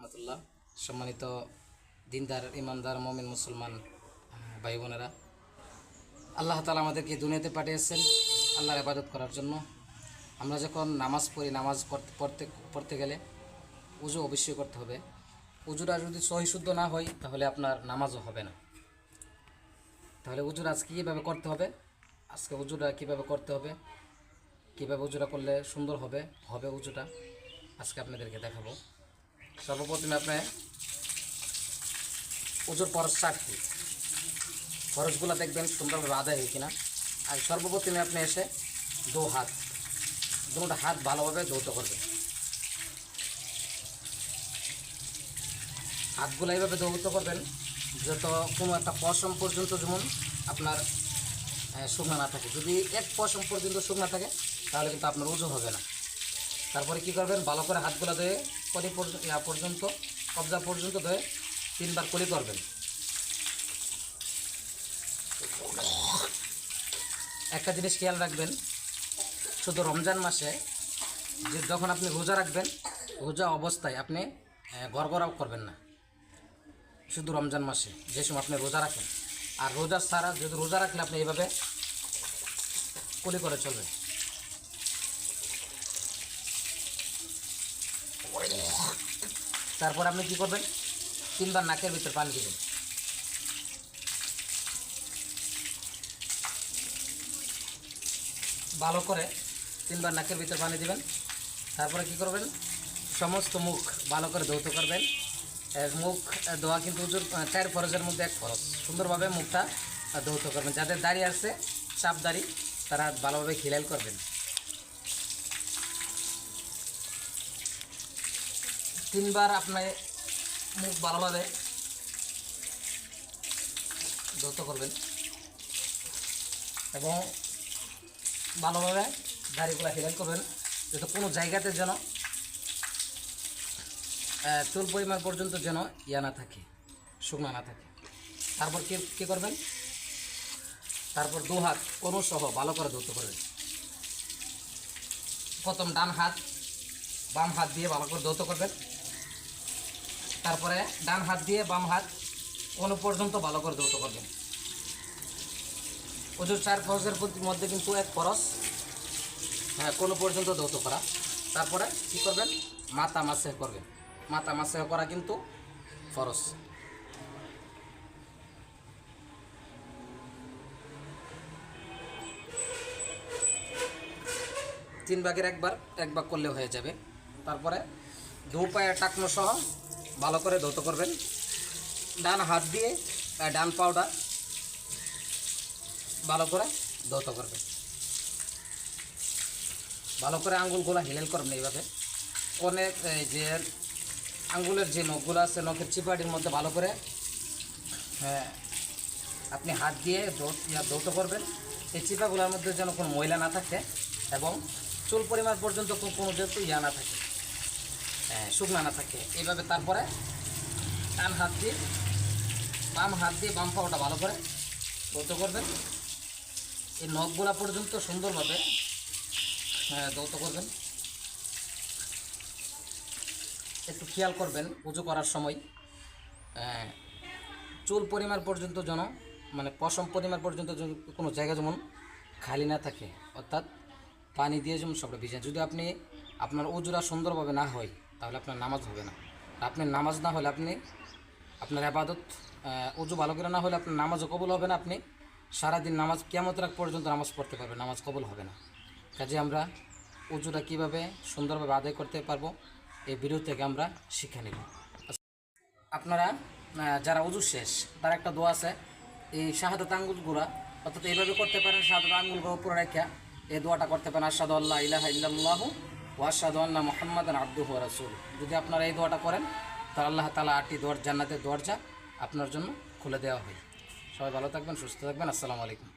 রহমতুল্লাহ। সম্মানিত দিনদার ইমানদার মমিন মুসলমান ভাই বোনেরা, আল্লাহ তাআলা আমাদেরকে দুনিয়াতে পাঠিয়েছেন আল্লাহর ইবাদত করার জন্য। আমরা যখন নামাজ পড়ি, নামাজ পড়তে গেলে উজু অবশ্যই করতে হবে। উজুটা যদি সহি শুদ্ধ না হয় তাহলে আপনার নামাজও হবে না। তাহলে উজুরা আজকে কীভাবে করতে হবে, আজকে উজুটা কীভাবে করতে হবে, কীভাবে উজুটা করলে সুন্দর হবে উজুটা আজকে আপনাদেরকে দেখাবো। সর্বপ্রথমে আপনি উজুর ফরজ 4টি, ফরজগুলো দেখবেন সুন্দরভাবে আদায় হয় কিনা। আর সর্বপ্রথমে আপনি এসে দুটো হাত ভালোভাবে ধৌত করবেন। হাতগুলো এইভাবে ধৌত করবেন যত কোনো একটা পশম পর্যন্ত যেমন আপনার শুকনো না থাকে। যদি এক পশম পর্যন্ত শুকনো থাকে তাহলে কিন্তু আপনার উজু হবে না। তারপরে কি করবেন, ভালো করে হাতগুলো ধুয়ে কলি পর্যন্ত কবজা পর্যন্ত ধুয়ে 3বার কলি করবেন। একটা জিনিস খেয়াল রাখবেন, শুধু রমজান মাসে যে যখন আপনি রোজা রাখবেন, রোজা অবস্থায় আপনি গড়গড়াও করবেন না। শুধু রমজান মাসে যে সময় আপনি রোজা রাখেন, আর রোজা ছাড়া যদি রোজা রাখলে আপনি এইভাবে কলি করে চলবেন। তারপর আপনি কি করবেন, 3বার নাকের ভিতর পানি দিবেন। ভালো করে 3বার নাকের ভিতর পানি দিবেন। তারপরে কি করবেন, সমস্ত মুখ ভালো করে ধৌত করবেন। মুখ ধোয়া কিন্তু উজুর 4 ফরজের মধ্যে 1 ফরজ। সুন্দরভাবে মুখটা ধৌত করবেন। যাদের দাড়ি আছে, চাপ দাড়ি, তারা ভালোভাবে খিলাল করবেন। 3বার আপনি মুখ ভালোভাবে ধৌত করবেন এবং ভালোভাবে দাড়িগুলো খিলাল করবেন, যাতে কোনো জায়গাতে যেন চুল পরিমাণ পর্যন্ত যেন না থাকে, শুকনো না থাকে। তারপর কী করবেন, তারপর 2 হাত কোনো সহ ভালো করে ধৌত করবেন। প্রথম ডান হাত বাম হাত দিয়ে ভালো করে ধৌত করবেন। তারপরে ডান হাত দিয়ে বাম হাত কোনো পর্যন্ত ভালো করে ধৌত করবেন। ওজুর 4 ফরজের মধ্যে কিন্তু 1 ফরজ কোনো পর্যন্ত ধৌত করা। তারপরে কি করবেন, মাথা মাসে করবেন। মাথা মাসে করা কিন্তু ফরজ। তিন ভাগের এক ভাগ করলে হয়ে যাবে। তারপরে 2 পায়ের টাকনো সহ ভালো করে ধৌত করবেন। ডান হাত দিয়ে ডান পাউডা ভালো করে ধৌত করবেন। ভালো করে আঙ্গুলগুলো হিলেল করবেন এইভাবে। অনেক যে আঙ্গুলের যে নখগুলো আছে, নখের চিপাটির মধ্যে ভালো করে আপনি হাত দিয়ে ধৌত করবেন। এই চিপাগুলোর মধ্যে যেন কোনো ময়লা না থাকে এবং চুল পরিমাণ পর্যন্ত কোনো যেহেতু না থাকে, শুকনা না থাকে এইভাবে। তারপরে বাম হাত দিয়ে বাম পাওটা ভালো করে ধৌত করবেন। এই নখগুলা পর্যন্ত সুন্দরভাবে ধৌত করবেন। একটু খেয়াল করবেন উজু করার সময় চুল পরিমাণ পর্যন্ত যেন মানে পশম পরিমাণ পর্যন্ত কোনো জায়গা যেমন খালি না থাকে, অর্থাৎ পানি দিয়ে যেমন সবটা ভিজে। যদি আপনার উজুরা সুন্দরভাবে না হয় তাহলে আপনার নামাজ হবে না। আপনার নামাজ না হলে আপনার ইবাদত, উজু ভালো করে না হলে আপনার নামাজও কবুল হবে না। আপনি সারাদিন নামাজ কিয়ামত রাত পর্যন্ত নামাজ পড়তে পারবেন, নামাজ কবুল হবে না। কাজে আমরা উজুটা কীভাবে সুন্দরভাবে আদায় করতে পারবো এই ভিডিও থেকে আমরা শিক্ষা নেব। আপনারা যারা উজু শেষ, তার একটা দোয়া আছে, এই শাহাদাত আঙ্গুলগুলা অর্থাৎ এইভাবে করতে পারেন। শাহাদাত আঙ্গুলগুলো উপরে রেখে এই দোয়াটা করতে পারেন, আশহাদু আল্লা ইলাহা ইল্লাল্লাহু ওয়া আশহাদু আন্না মুহাম্মাদান আবদুহু ওয়া রাসূলুহু। যদি আপনারা এই দোয়াটা করেন তাহলে আল্লাহ তাআলা 8টি জান্নাতের দরজা আপনার জন্য খুলে দেওয়া হয়। সবাই ভালো থাকবেন, সুস্থ থাকবেন। আসসালামু আলাইকুম।